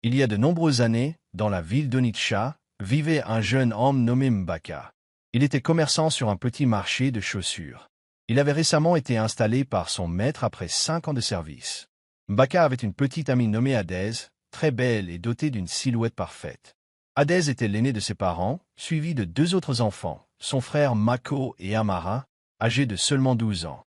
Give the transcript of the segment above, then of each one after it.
Il y a de nombreuses années, dans la ville d'Onitsha, vivait un jeune homme nommé Mbaka. Il était commerçant sur un petit marché de chaussures. Il avait récemment été installé par son maître après 5 ans de service. Mbaka avait une petite amie nommée Adez, très belle et dotée d'une silhouette parfaite. Adez était l'aîné de ses parents, suivi de 2 autres enfants, son frère Mako et Amara, âgés de seulement 12 ans.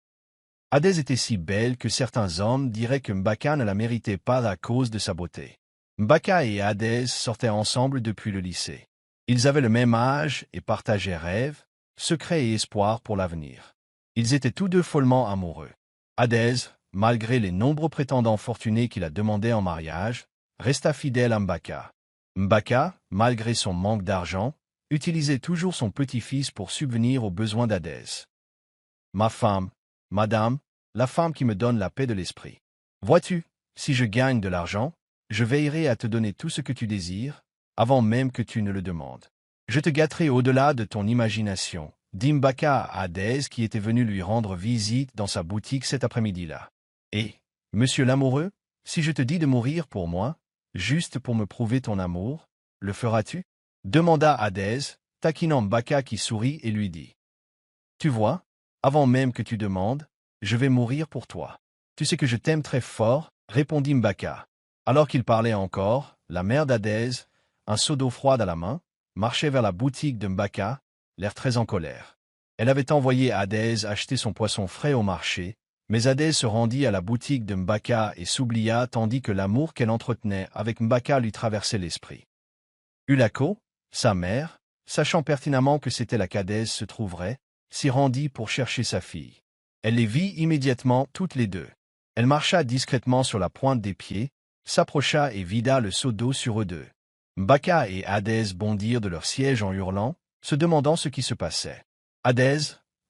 Adez était si belle que certains hommes diraient que Mbaka ne la méritait pas à cause de sa beauté. Mbaka et Adez sortaient ensemble depuis le lycée. Ils avaient le même âge et partageaient rêves, secrets et espoirs pour l'avenir. Ils étaient tous deux follement amoureux. Adez, malgré les nombreux prétendants fortunés qui la demandaient en mariage, resta fidèle à Mbaka. Mbaka, malgré son manque d'argent, utilisait toujours son petit-fils pour subvenir aux besoins d'Adez. Ma femme, madame, la femme qui me donne la paix de l'esprit. Vois-tu, si je gagne de l'argent, je veillerai à te donner tout ce que tu désires, avant même que tu ne le demandes. Je te gâterai au-delà de ton imagination, dit Mbaka à Adez qui était venu lui rendre visite dans sa boutique cet après-midi-là. Et, monsieur l'amoureux, si je te dis de mourir pour moi, juste pour me prouver ton amour, le feras-tu? Demanda Adez, taquinant Mbaka qui sourit et lui dit. Tu vois, avant même que tu demandes, je vais mourir pour toi. Tu sais que je t'aime très fort, répondit Mbaka. Alors qu'il parlait encore, la mère d'Adez, un seau d'eau froide à la main, marchait vers la boutique de Mbaka, l'air très en colère. Elle avait envoyé Adez acheter son poisson frais au marché, mais Adez se rendit à la boutique de Mbaka et s'oublia tandis que l'amour qu'elle entretenait avec Mbaka lui traversait l'esprit. Ulako, sa mère, sachant pertinemment que c'était là qu'Adez se trouverait, s'y rendit pour chercher sa fille. Elle les vit immédiatement toutes les deux. Elle marcha discrètement sur la pointe des pieds, s'approcha et vida le seau d'eau sur eux deux. Mbaka et Adez bondirent de leur siège en hurlant, se demandant ce qui se passait. Adez,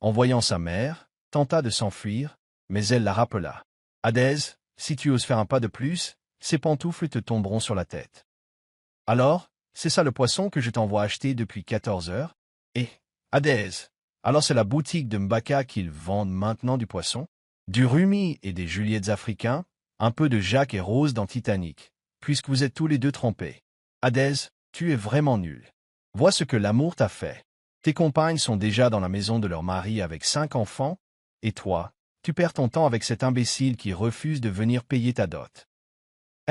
en voyant sa mère, tenta de s'enfuir, mais elle la rappela. Adez, si tu oses faire un pas de plus, ces pantoufles te tomberont sur la tête. Alors, c'est ça le poisson que je t'envoie acheter depuis 14 heures? Et, Adez, alors c'est la boutique de Mbaka qu'ils vendent maintenant du poisson? Du rumi et des juliettes africains, un peu de Jacques et Rose dans Titanic, puisque vous êtes tous les deux trompés. Adez, tu es vraiment nul. Vois ce que l'amour t'a fait. Tes compagnes sont déjà dans la maison de leur mari avec 5 enfants, et toi, tu perds ton temps avec cet imbécile qui refuse de venir payer ta dot.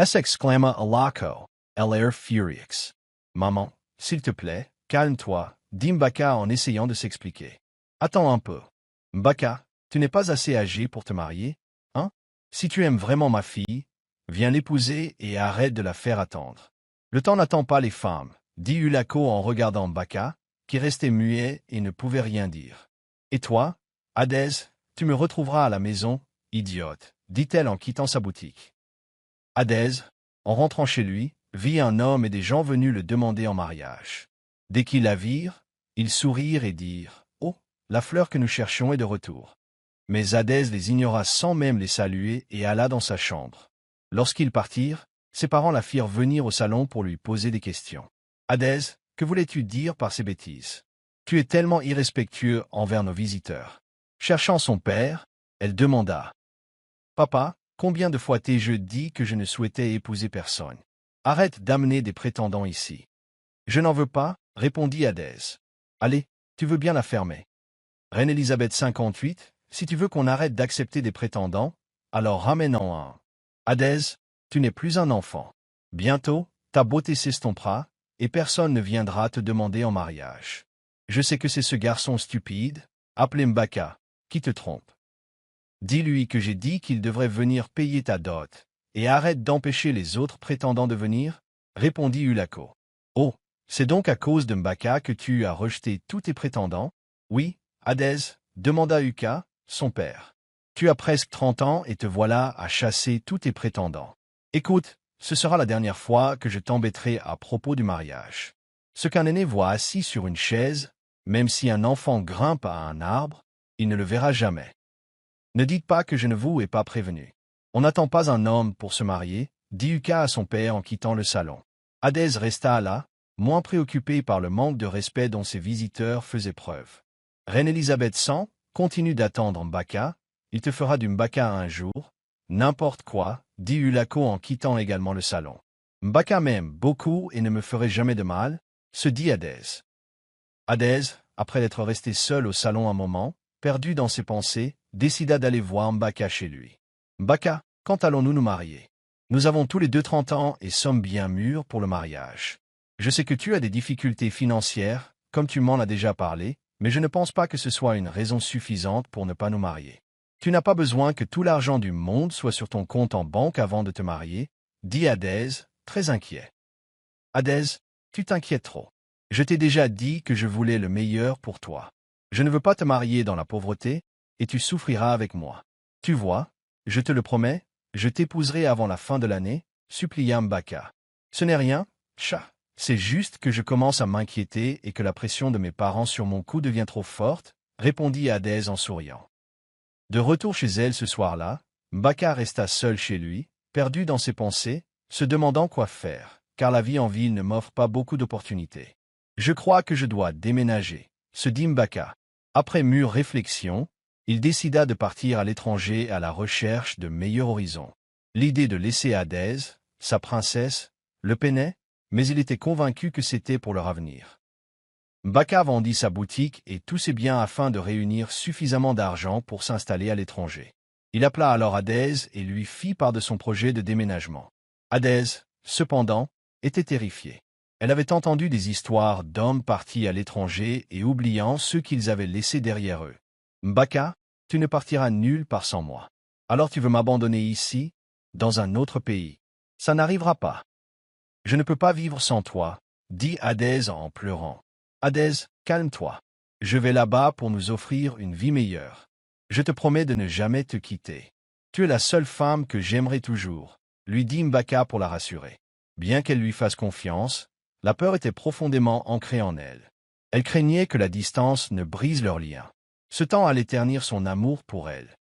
S'exclama Ulako, l'air furieux. Maman, s'il te plaît, calme-toi, dit Mbaka en essayant de s'expliquer. Attends un peu. Mbaka, tu n'es pas assez âgé pour te marier, hein? Si tu aimes vraiment ma fille, viens l'épouser et arrête de la faire attendre. Le temps n'attend pas les femmes, dit Ulako en regardant Mbaka, qui restait muet et ne pouvait rien dire. Et toi, Adez, tu me retrouveras à la maison, idiote, dit-elle en quittant sa boutique. Adez, en rentrant chez lui, vit un homme et des gens venus le demander en mariage. Dès qu'ils la virent, ils sourirent et dirent « Oh, la fleur que nous cherchions est de retour. » Mais Adez les ignora sans même les saluer et alla dans sa chambre. Lorsqu'ils partirent, ses parents la firent venir au salon pour lui poser des questions. « Adez, que voulais-tu dire par ces bêtises? Tu es tellement irrespectueux envers nos visiteurs. » Cherchant son père, elle demanda « Papa, combien de fois t'ai-je dit que je ne souhaitais épouser personne? Arrête d'amener des prétendants ici. » Je n'en veux pas, répondit Adez. Allez, tu veux bien la fermer. Reine Elisabeth 58, si tu veux qu'on arrête d'accepter des prétendants, alors ramène-en un. Adez, tu n'es plus un enfant. Bientôt, ta beauté s'estompera, et personne ne viendra te demander en mariage. Je sais que c'est ce garçon stupide, appelé Mbaka, qui te trompe. Dis-lui que j'ai dit qu'il devrait venir payer ta dot, et arrête d'empêcher les autres prétendants de venir, répondit Ulako. Oh, c'est donc à cause de Mbaka que tu as rejeté tous tes prétendants? Oui, Adez, demanda Uka, son père. Tu as presque 30 ans et te voilà à chasser tous tes prétendants. Écoute, ce sera la dernière fois que je t'embêterai à propos du mariage. Ce qu'un aîné voit assis sur une chaise, même si un enfant grimpe à un arbre, il ne le verra jamais. Ne dites pas que je ne vous ai pas prévenu. On n'attend pas un homme pour se marier, dit Uka à son père en quittant le salon. Adez resta là, moins préoccupé par le manque de respect dont ses visiteurs faisaient preuve. Reine Elisabeth 100, continue d'attendre Mbaka, il te fera du Mbaka un jour. N'importe quoi, dit Ulako en quittant également le salon. Mbaka m'aime beaucoup et ne me ferait jamais de mal, se dit Hadès. Hadès, après être resté seul au salon un moment, perdu dans ses pensées, décida d'aller voir Mbaka chez lui. Mbaka, quand allons-nous nous marier? Nous avons tous les deux 30 ans et sommes bien mûrs pour le mariage. Je sais que tu as des difficultés financières, comme tu m'en as déjà parlé, mais je ne pense pas que ce soit une raison suffisante pour ne pas nous marier. Tu n'as pas besoin que tout l'argent du monde soit sur ton compte en banque avant de te marier, dit Hadès, très inquiet. Hadès, tu t'inquiètes trop. Je t'ai déjà dit que je voulais le meilleur pour toi. Je ne veux pas te marier dans la pauvreté, et tu souffriras avec moi. Tu vois, je te le promets, je t'épouserai avant la fin de l'année, supplia Mbaka. Ce n'est rien, chat. C'est juste que je commence à m'inquiéter et que la pression de mes parents sur mon cou devient trop forte, répondit Hadès en souriant. De retour chez elle ce soir-là, Mbaka resta seul chez lui, perdu dans ses pensées, se demandant quoi faire, car la vie en ville ne m'offre pas beaucoup d'opportunités. Je crois que je dois déménager, se dit Mbaka. Après mûre réflexion, il décida de partir à l'étranger à la recherche de meilleurs horizons. L'idée de laisser Hadès, sa princesse, le peinait, mais il était convaincu que c'était pour leur avenir. Mbaka vendit sa boutique et tous ses biens afin de réunir suffisamment d'argent pour s'installer à l'étranger. Il appela alors Hadès et lui fit part de son projet de déménagement. Hadès, cependant, était terrifiée. Elle avait entendu des histoires d'hommes partis à l'étranger et oubliant ceux qu'ils avaient laissés derrière eux. Mbaka, tu ne partiras nulle part sans moi. Alors tu veux m'abandonner ici, dans un autre pays. Ça n'arrivera pas. Je ne peux pas vivre sans toi, dit Hadès en pleurant. Hadès, calme-toi. Je vais là-bas pour nous offrir une vie meilleure. Je te promets de ne jamais te quitter. Tu es la seule femme que j'aimerai toujours, lui dit Mbaka pour la rassurer. Bien qu'elle lui fasse confiance, la peur était profondément ancrée en elle. Elle craignait que la distance ne brise leur lien. Ce temps allait ternir son amour pour elle.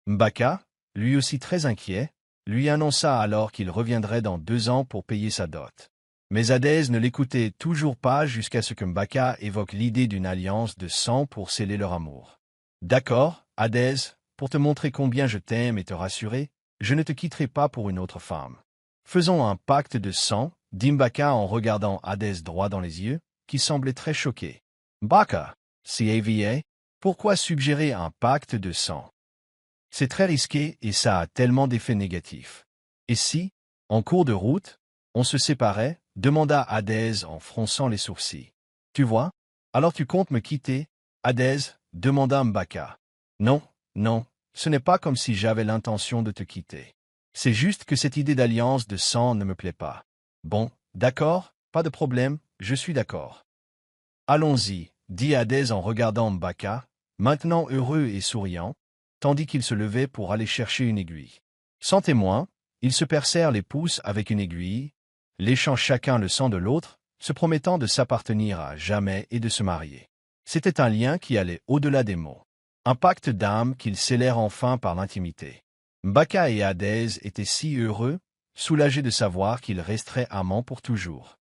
Mbaka, lui aussi très inquiet, lui annonça alors qu'il reviendrait dans 2 ans pour payer sa dot. Mais Hadès ne l'écoutait toujours pas jusqu'à ce que Mbaka évoque l'idée d'une alliance de sang pour sceller leur amour. D'accord, Hadès, pour te montrer combien je t'aime et te rassurer, je ne te quitterai pas pour une autre femme. Faisons un pacte de sang, dit Mbaka en regardant Hadès droit dans les yeux, qui semblait très choqué. Mbaka, CAVA, pourquoi suggérer un pacte de sang? C'est très risqué et ça a tellement d'effets négatifs. Et si, en cours de route, on se séparait, demanda Hadès en fronçant les sourcils. Tu vois? Alors tu comptes me quitter? Hadès, demanda Mbaka. Non, non, ce n'est pas comme si j'avais l'intention de te quitter. C'est juste que cette idée d'alliance de sang ne me plaît pas. Bon, d'accord, pas de problème, je suis d'accord. Allons-y, dit Hadès en regardant Mbaka, maintenant heureux et souriant, tandis qu'il se levait pour aller chercher une aiguille. Sans témoin, ils se percèrent les pouces avec une aiguille, léchant chacun le sang de l'autre, se promettant de s'appartenir à jamais et de se marier. C'était un lien qui allait au-delà des mots. Un pacte d'âme qu'ils scellèrent enfin par l'intimité. Mbaka et Hadès étaient si heureux, soulagés de savoir qu'ils resteraient amants pour toujours.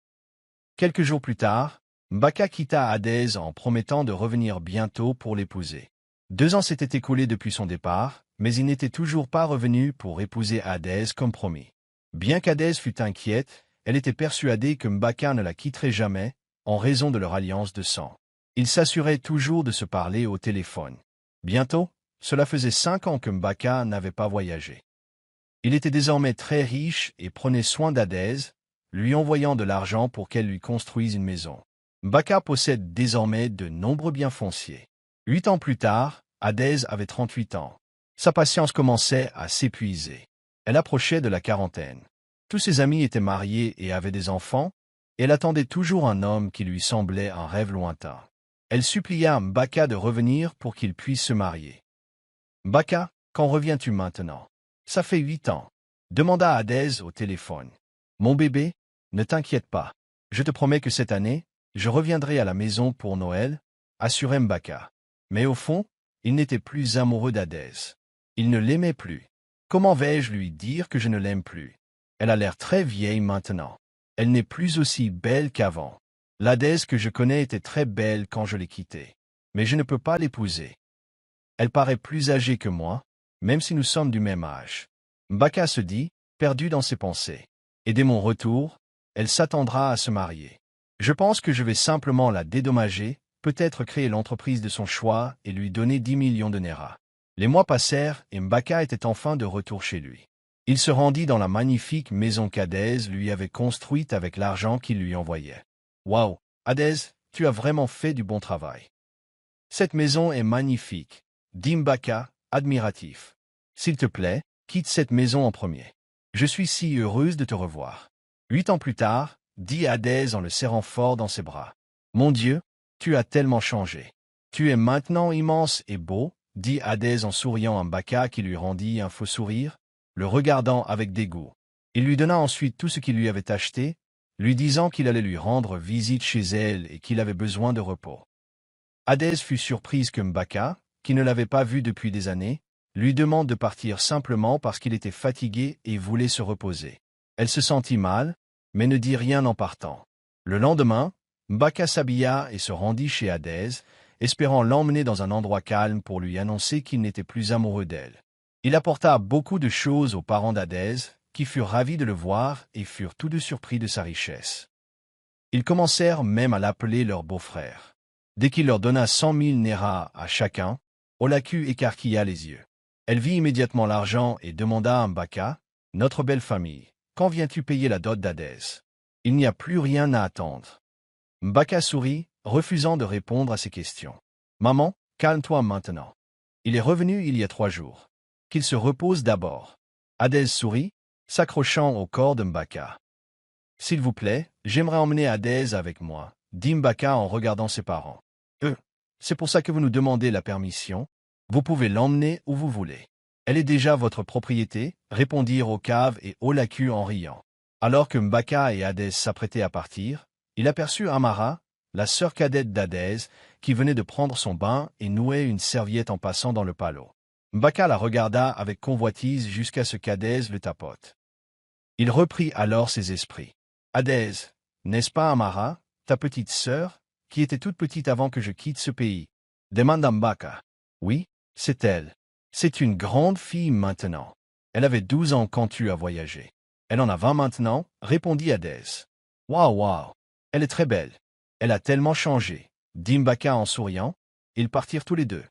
Quelques jours plus tard, Mbaka quitta Hadès en promettant de revenir bientôt pour l'épouser. 2 ans s'étaient écoulés depuis son départ, mais il n'était toujours pas revenu pour épouser Hadès comme promis. Bien qu'Hadès fût inquiète, elle était persuadée que Mbaka ne la quitterait jamais, en raison de leur alliance de sang. Ils s'assuraient toujours de se parler au téléphone. Bientôt, cela faisait 5 ans que Mbaka n'avait pas voyagé. Il était désormais très riche et prenait soin d'Hadès, lui envoyant de l'argent pour qu'elle lui construise une maison. Mbaka possède désormais de nombreux biens fonciers. 8 ans plus tard, Hadès avait 38 ans. Sa patience commençait à s'épuiser. Elle approchait de la quarantaine. Tous ses amis étaient mariés et avaient des enfants, et elle attendait toujours un homme qui lui semblait un rêve lointain. Elle supplia Mbaka de revenir pour qu'il puisse se marier. « Mbaka, quand reviens-tu maintenant? Ça fait 8 ans. » demanda Hadès au téléphone. « Mon bébé, ne t'inquiète pas. Je te promets que cette année, je reviendrai à la maison pour Noël, » assurait Mbaka. Mais au fond, il n'était plus amoureux d'Hadès. Il ne l'aimait plus. Comment vais-je lui dire que je ne l'aime plus? Elle a l'air très vieille maintenant. Elle n'est plus aussi belle qu'avant. L'Hadès que je connais était très belle quand je l'ai quittée. Mais je ne peux pas l'épouser. Elle paraît plus âgée que moi, même si nous sommes du même âge. Mbaka se dit, perdu dans ses pensées. Et dès mon retour, elle s'attendra à se marier. Je pense que je vais simplement la dédommager, peut-être créer l'entreprise de son choix et lui donner 10 millions de Nera. Les mois passèrent et Mbaka était enfin de retour chez lui. Il se rendit dans la magnifique maison qu'Adès lui avait construite avec l'argent qu'il lui envoyait. « Waouh, Adès, tu as vraiment fait du bon travail. Cette maison est magnifique. » dit Mbaka, admiratif. « S'il te plaît, quitte cette maison en premier. Je suis si heureuse de te revoir. » 8 ans plus tard, dit Adès en le serrant fort dans ses bras. « Mon Dieu, tu as tellement changé. Tu es maintenant immense et beau, » dit Adès en souriant à Mbaka qui lui rendit un faux sourire, le regardant avec dégoût. Il lui donna ensuite tout ce qu'il lui avait acheté, lui disant qu'il allait lui rendre visite chez elle et qu'il avait besoin de repos. Adès fut surprise que Mbaka, qui ne l'avait pas vu depuis des années, lui demande de partir simplement parce qu'il était fatigué et voulait se reposer. Elle se sentit mal, mais ne dit rien en partant. Le lendemain, Mbaka s'habilla et se rendit chez Adès, espérant l'emmener dans un endroit calme pour lui annoncer qu'il n'était plus amoureux d'elle. Il apporta beaucoup de choses aux parents d'Adès, qui furent ravis de le voir et furent tous deux surpris de sa richesse. Ils commencèrent même à l'appeler leur beau-frère. Dès qu'il leur donna 100 000 Nera à chacun, Olaku écarquilla les yeux. Elle vit immédiatement l'argent et demanda à Mbaka, « Notre belle famille, quand viens-tu payer la dot d'Adès? Il n'y a plus rien à attendre. » Mbaka sourit, refusant de répondre à ces questions. « Maman, calme-toi maintenant. Il est revenu il y a 3 jours. Qu'il se repose d'abord. » Adès sourit, s'accrochant au corps de Mbaka. « S'il vous plaît, j'aimerais emmener Adès avec moi, » dit Mbaka en regardant ses parents. « C'est pour ça que vous nous demandez la permission. Vous pouvez l'emmener où vous voulez. Elle est déjà votre propriété, » répondirent Okav et Olaku en riant. Alors que Mbaka et Adès s'apprêtaient à partir, il aperçut Amara, la sœur cadette d'Adès, qui venait de prendre son bain et nouait une serviette en passant dans le palot. Mbaka la regarda avec convoitise jusqu'à ce qu'Adès le tapote. Il reprit alors ses esprits. « Adès, n'est-ce pas Amara, ta petite sœur, qui était toute petite avant que je quitte ce pays ?» demanda Mbaka. « Oui, c'est elle. C'est une grande fille maintenant. Elle avait 12 ans quand tu as voyagé. Elle en a 20 maintenant, » répondit Adès. « Waouh, waouh, elle est très belle. Elle a tellement changé, » dit Mbaka en souriant. Ils partirent tous les deux.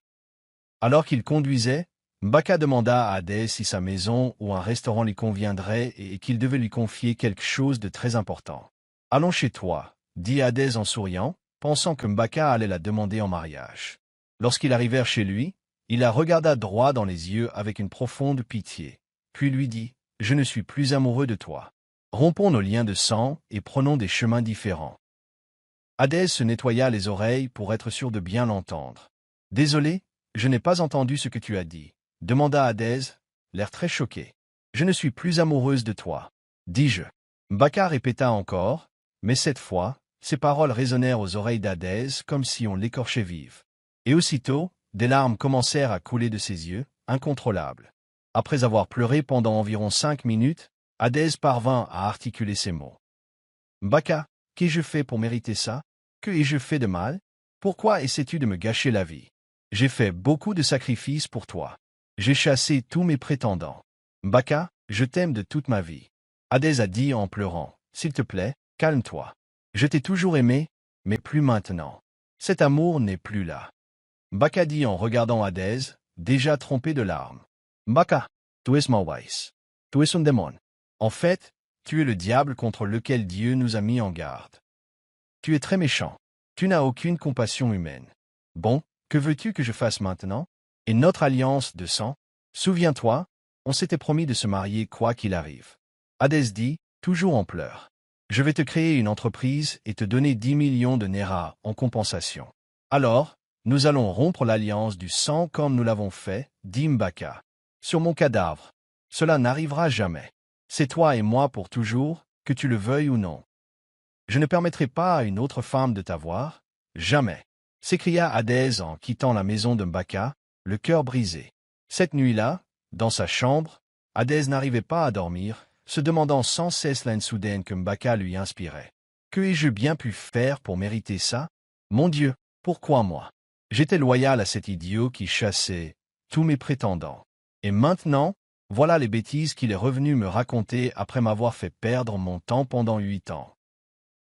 Alors qu'ils conduisaient, Mbaka demanda à Adès si sa maison ou un restaurant lui conviendrait et qu'il devait lui confier quelque chose de très important. « Allons chez toi, » dit Adès en souriant, pensant que Mbaka allait la demander en mariage. Lorsqu'ils arrivèrent chez lui, il la regarda droit dans les yeux avec une profonde pitié, puis lui dit « Je ne suis plus amoureux de toi. Rompons nos liens de sang et prenons des chemins différents. » Adès se nettoya les oreilles pour être sûr de bien l'entendre. « Désolé, je n'ai pas entendu ce que tu as dit, » demanda Adès, l'air très choqué. « Je ne suis plus amoureuse de toi, » dis-je. Mbaka répéta encore, mais cette fois, ses paroles résonnèrent aux oreilles d'Adès comme si on l'écorchait vive. Et aussitôt, des larmes commencèrent à couler de ses yeux, incontrôlables. Après avoir pleuré pendant environ 5 minutes, Adès parvint à articuler ces mots. « Mbaka, qu'ai-je fait pour mériter ça? Que ai-je fait de mal? Pourquoi essaies-tu de me gâcher la vie? J'ai fait beaucoup de sacrifices pour toi. J'ai chassé tous mes prétendants. Mbaka, je t'aime de toute ma vie. » Adès a dit en pleurant, « S'il te plaît, calme-toi. Je t'ai toujours aimé, mais plus maintenant. Cet amour n'est plus là. » Mbaka dit en regardant Adès, déjà trompé de larmes. « Mbaka, tu es Mawais. Tu es un démon. En fait, tu es le diable contre lequel Dieu nous a mis en garde. Tu es très méchant. Tu n'as aucune compassion humaine. Bon, que veux-tu que je fasse maintenant? Et notre alliance de sang? Souviens-toi, on s'était promis de se marier quoi qu'il arrive. » Adès dit, toujours en pleurs. « Je vais te créer une entreprise et te donner 10 millions de Nera en compensation. Alors, nous allons rompre l'alliance du sang comme nous l'avons fait, » dit Mbaka. « Sur mon cadavre. Cela n'arrivera jamais. C'est toi et moi pour toujours, que tu le veuilles ou non. Je ne permettrai pas à une autre femme de t'avoir, jamais. » s'écria Adès en quittant la maison de Mbaka, le cœur brisé. Cette nuit-là, dans sa chambre, Adès n'arrivait pas à dormir, se demandant sans cesse la haine soudaine que Mbaka lui inspirait. « Que ai-je bien pu faire pour mériter ça? Mon Dieu, pourquoi moi? J'étais loyal à cet idiot qui chassait tous mes prétendants. Et maintenant, Voilà les bêtises qu'il est revenu me raconter après m'avoir fait perdre mon temps pendant 8 ans.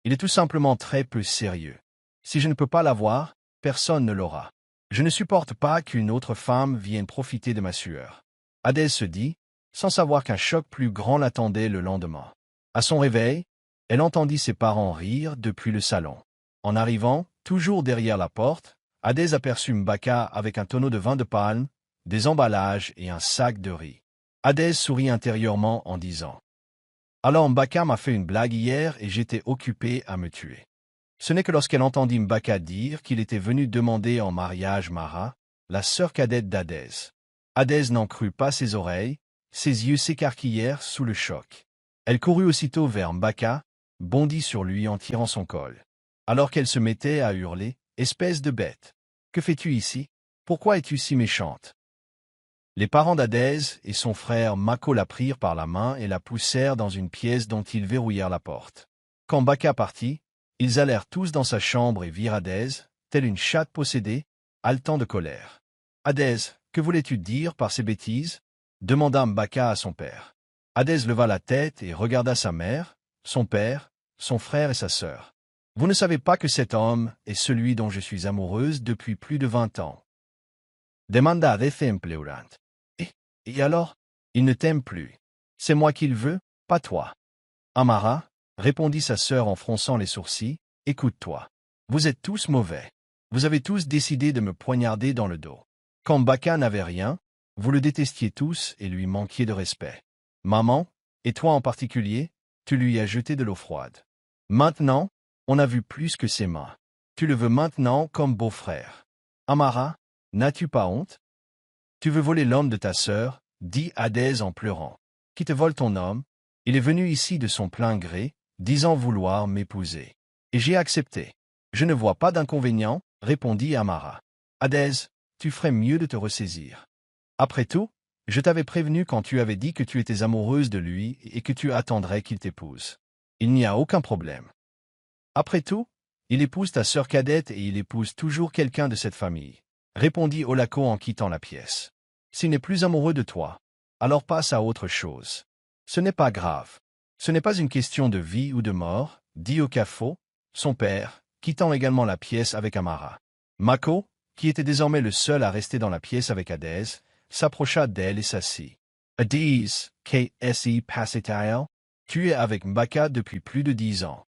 Il est tout simplement très peu sérieux. Si je ne peux pas l'avoir, personne ne l'aura. Je ne supporte pas qu'une autre femme vienne profiter de ma sueur. Hadès se dit, sans savoir qu'un choc plus grand l'attendait le lendemain. À son réveil, elle entendit ses parents rire depuis le salon. En arrivant, toujours derrière la porte, Hadès aperçut Mbaka avec un tonneau de vin de palme, des emballages et un sac de riz. Hadès sourit intérieurement en disant « Alors Mbaka m'a fait une blague hier et j'étais occupé à me tuer. » Ce n'est que lorsqu'elle entendit Mbaka dire qu'il était venu demander en mariage Mara, la sœur cadette d'Hadès. Hadès n'en crut pas ses oreilles, ses yeux s'écarquillèrent sous le choc. Elle courut aussitôt vers Mbaka, bondit sur lui en tirant son col. Alors qu'elle se mettait à hurler, « Espèce de bête! Que fais-tu ici? Pourquoi es-tu si méchante ?» Les parents d'Hadès et son frère Mako la prirent par la main et la poussèrent dans une pièce dont ils verrouillèrent la porte. Quand Mbaka partit, ils allèrent tous dans sa chambre et virent Hadès, telle une chatte possédée, haletant de colère. « Hadès, que voulais-tu dire par ces bêtises ?» demanda Mbaka à son père. Hadès leva la tête et regarda sa mère, son père, son frère et sa sœur. « Vous ne savez pas que cet homme est celui dont je suis amoureuse depuis plus de 20 ans. » Demanda Hadès pleurant. « Et alors? Il ne t'aime plus. C'est moi qu'il veut, pas toi. » Amara, répondit sa sœur en fronçant les sourcils, « Écoute-toi. Vous êtes tous mauvais. Vous avez tous décidé de me poignarder dans le dos. Quand Mbaka n'avait rien, vous le détestiez tous et lui manquiez de respect. Maman, et toi en particulier, tu lui as jeté de l'eau froide. Maintenant, on a vu plus que ses mains. Tu le veux maintenant comme beau-frère. Amara, n'as-tu pas honte? Tu veux voler l'homme de ta sœur, dit Hadès en pleurant. Qui te vole ton homme? Il est venu ici de son plein gré, disant vouloir m'épouser. Et j'ai accepté. Je ne vois pas d'inconvénient, répondit Amara. Hadès, tu ferais mieux de te ressaisir. Après tout, je t'avais prévenu quand tu avais dit que tu étais amoureuse de lui et que tu attendrais qu'il t'épouse. Il n'y a aucun problème. Après tout, il épouse ta sœur cadette et il épouse toujours quelqu'un de cette famille, répondit Olako en quittant la pièce. S'il n'est plus amoureux de toi, alors passe à autre chose. Ce n'est pas grave. Ce n'est pas une question de vie ou de mort, dit Okafo, son père, quittant également la pièce avec Amara. Mako, qui était désormais le seul à rester dans la pièce avec Hadès, s'approcha d'elle et s'assit. « Hadès, qu'est-ce passé-il? Tu es avec Mbaka depuis plus de 10 ans.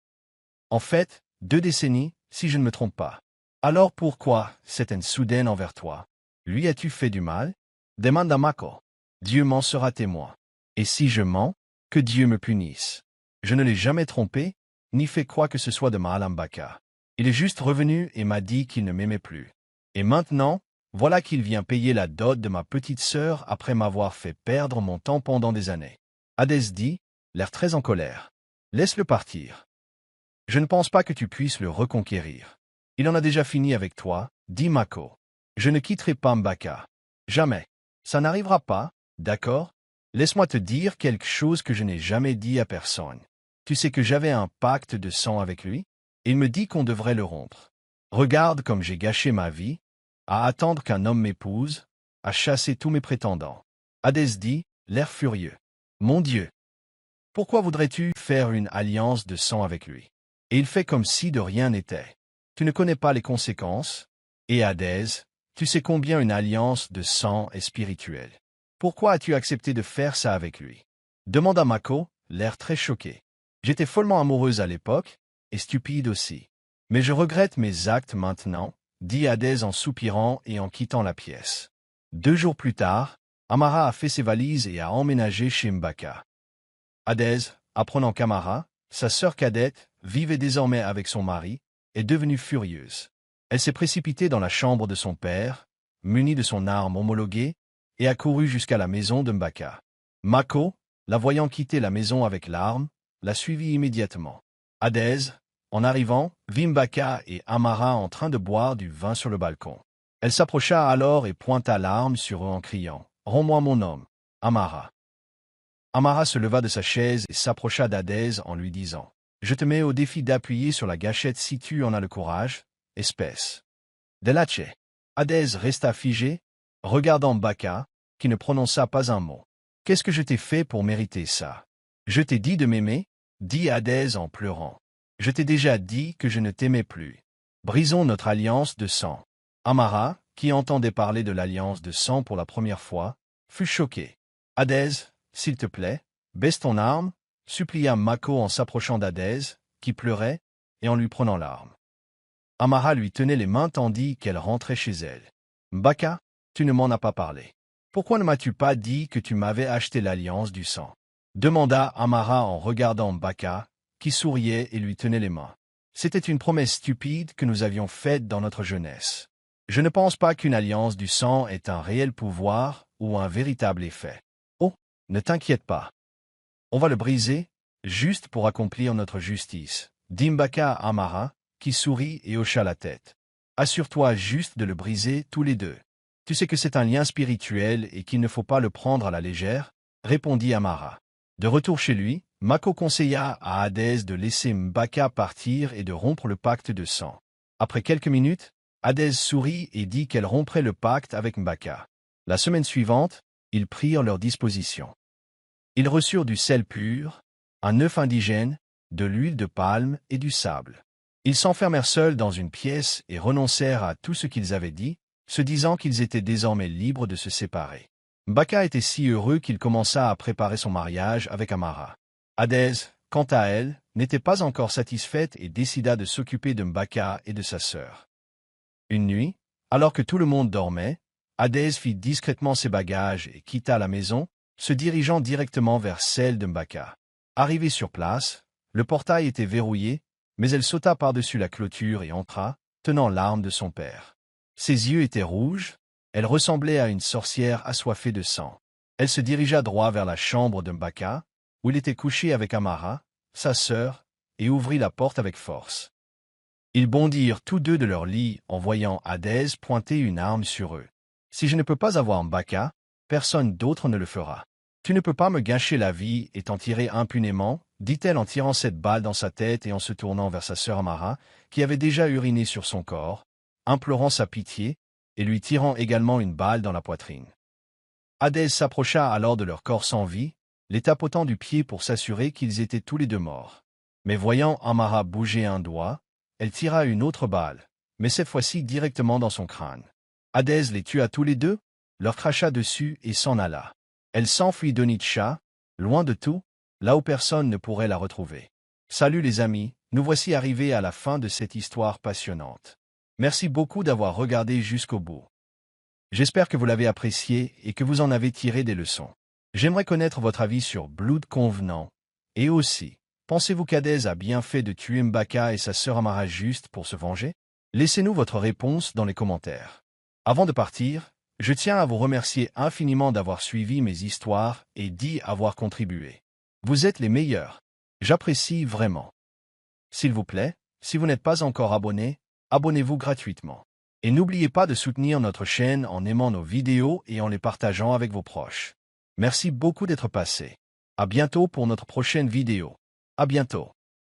En fait, 2 décennies, si je ne me trompe pas. Alors pourquoi cette haine soudaine envers toi? Lui as-tu fait du mal? Demanda Mako. Dieu m'en sera témoin. Et si je mens, que Dieu me punisse. Je ne l'ai jamais trompé, ni fait quoi que ce soit de mal à Mbaka. Il est juste revenu et m'a dit qu'il ne m'aimait plus. Et maintenant, voilà qu'il vient payer la dot de ma petite sœur après m'avoir fait perdre mon temps pendant des années. Hadès dit, l'air très en colère. Laisse-le partir. Je ne pense pas que tu puisses le reconquérir. Il en a déjà fini avec toi, dit Mako. Je ne quitterai pas Mbaka. Jamais. Ça n'arrivera pas, d'accord? Laisse-moi te dire quelque chose que je n'ai jamais dit à personne. Tu sais que j'avais un pacte de sang avec lui? Il me dit qu'on devrait le rompre. Regarde comme j'ai gâché ma vie, à attendre qu'un homme m'épouse, à chasser tous mes prétendants. Hadès dit, l'air furieux. Mon Dieu! Pourquoi voudrais-tu faire une alliance de sang avec lui? Et il fait comme si de rien n'était. Tu ne connais pas les conséquences? Et Hadès, tu sais combien une alliance de sang est spirituelle. Pourquoi as-tu accepté de faire ça avec lui? Demanda Mako, l'air très choqué. J'étais follement amoureuse à l'époque, et stupide aussi. Mais je regrette mes actes maintenant, dit Hadès en soupirant et en quittant la pièce. 2 jours plus tard, Amara a fait ses valises et a emménagé chez Mbaka. Hadès, apprenant qu'Amara, sa sœur cadette, vivait désormais avec son mari, est devenue furieuse. Elle s'est précipitée dans la chambre de son père, munie de son arme homologuée, et a couru jusqu'à la maison de Mbaka. Mako, la voyant quitter la maison avec l'arme, la suivit immédiatement. Hadès, en arrivant, vit Mbaka et Amara en train de boire du vin sur le balcon. Elle s'approcha alors et pointa l'arme sur eux en criant « Rends-moi mon homme, Amara !» Amara se leva de sa chaise et s'approcha d'Hadès en lui disant « Je te mets au défi d'appuyer sur la gâchette si tu en as le courage, espèce de lâche. » Hadès resta figé, regardant Mbaka, qui ne prononça pas un mot. Qu'est-ce que je t'ai fait pour mériter ça? Je t'ai dit de m'aimer, dit Hadès en pleurant. Je t'ai déjà dit que je ne t'aimais plus. Brisons notre alliance de sang. Amara, qui entendait parler de l'alliance de sang pour la première fois, fut choqué. Hadès, s'il te plaît, baisse ton arme, supplia Mako en s'approchant d'Hadès, qui pleurait, et en lui prenant l'arme. Amara lui tenait les mains tandis qu'elle rentrait chez elle. Mbaka, tu ne m'en as pas parlé. Pourquoi ne m'as-tu pas dit que tu m'avais acheté l'alliance du sang? Demanda Amara en regardant Mbaka, qui souriait et lui tenait les mains. C'était une promesse stupide que nous avions faite dans notre jeunesse. Je ne pense pas qu'une alliance du sang ait un réel pouvoir ou un véritable effet. Oh, ne t'inquiète pas. On va le briser, juste pour accomplir notre justice, dit Mbaka à Amara, qui sourit et hocha la tête. Assure-toi juste de le briser tous les deux. Tu sais que c'est un lien spirituel et qu'il ne faut pas le prendre à la légère, répondit Amara. De retour chez lui, Mako conseilla à Hadès de laisser Mbaka partir et de rompre le pacte de sang. Après quelques minutes, Hadès sourit et dit qu'elle romprait le pacte avec Mbaka. La semaine suivante, ils prirent leurs dispositions. Ils reçurent du sel pur, un œuf indigène, de l'huile de palme et du sable. Ils s'enfermèrent seuls dans une pièce et renoncèrent à tout ce qu'ils avaient dit, se disant qu'ils étaient désormais libres de se séparer. Mbaka était si heureux qu'il commença à préparer son mariage avec Amara. Hadès, quant à elle, n'était pas encore satisfaite et décida de s'occuper de Mbaka et de sa sœur. Une nuit, alors que tout le monde dormait, Hadès fit discrètement ses bagages et quitta la maison, se dirigeant directement vers celle de Mbaka. Arrivée sur place, le portail était verrouillé, mais elle sauta par-dessus la clôture et entra, tenant l'arme de son père. Ses yeux étaient rouges, elle ressemblait à une sorcière assoiffée de sang. Elle se dirigea droit vers la chambre de Mbaka, où il était couché avec Amara, sa sœur, et ouvrit la porte avec force. Ils bondirent tous deux de leur lit en voyant Hadès pointer une arme sur eux. « Si je ne peux pas avoir Mbaka, personne d'autre ne le fera. Tu ne peux pas me gâcher la vie et t'en tirer impunément, dit-elle en tirant cette balle dans sa tête et en se tournant vers sa sœur Amara, qui avait déjà uriné sur son corps, implorant sa pitié, et lui tirant également une balle dans la poitrine. Hadès s'approcha alors de leur corps sans vie, les tapotant du pied pour s'assurer qu'ils étaient tous les deux morts. Mais voyant Amara bouger un doigt, elle tira une autre balle, mais cette fois-ci directement dans son crâne. Hadès les tua tous les deux, leur cracha dessus et s'en alla. Elle s'enfuit d'Onitsha, loin de tout, là où personne ne pourrait la retrouver. Salut les amis, nous voici arrivés à la fin de cette histoire passionnante. Merci beaucoup d'avoir regardé jusqu'au bout. J'espère que vous l'avez apprécié et que vous en avez tiré des leçons. J'aimerais connaître votre avis sur Blood Covenant. Et aussi, pensez-vous qu'Hadès a bien fait de tuer Mbaka et sa sœur Amara juste pour se venger? Laissez-nous votre réponse dans les commentaires. Avant de partir, je tiens à vous remercier infiniment d'avoir suivi mes histoires et d'y avoir contribué. Vous êtes les meilleurs. J'apprécie vraiment. S'il vous plaît, si vous n'êtes pas encore abonné, abonnez-vous gratuitement. Et n'oubliez pas de soutenir notre chaîne en aimant nos vidéos et en les partageant avec vos proches. Merci beaucoup d'être passé. À bientôt pour notre prochaine vidéo. À bientôt.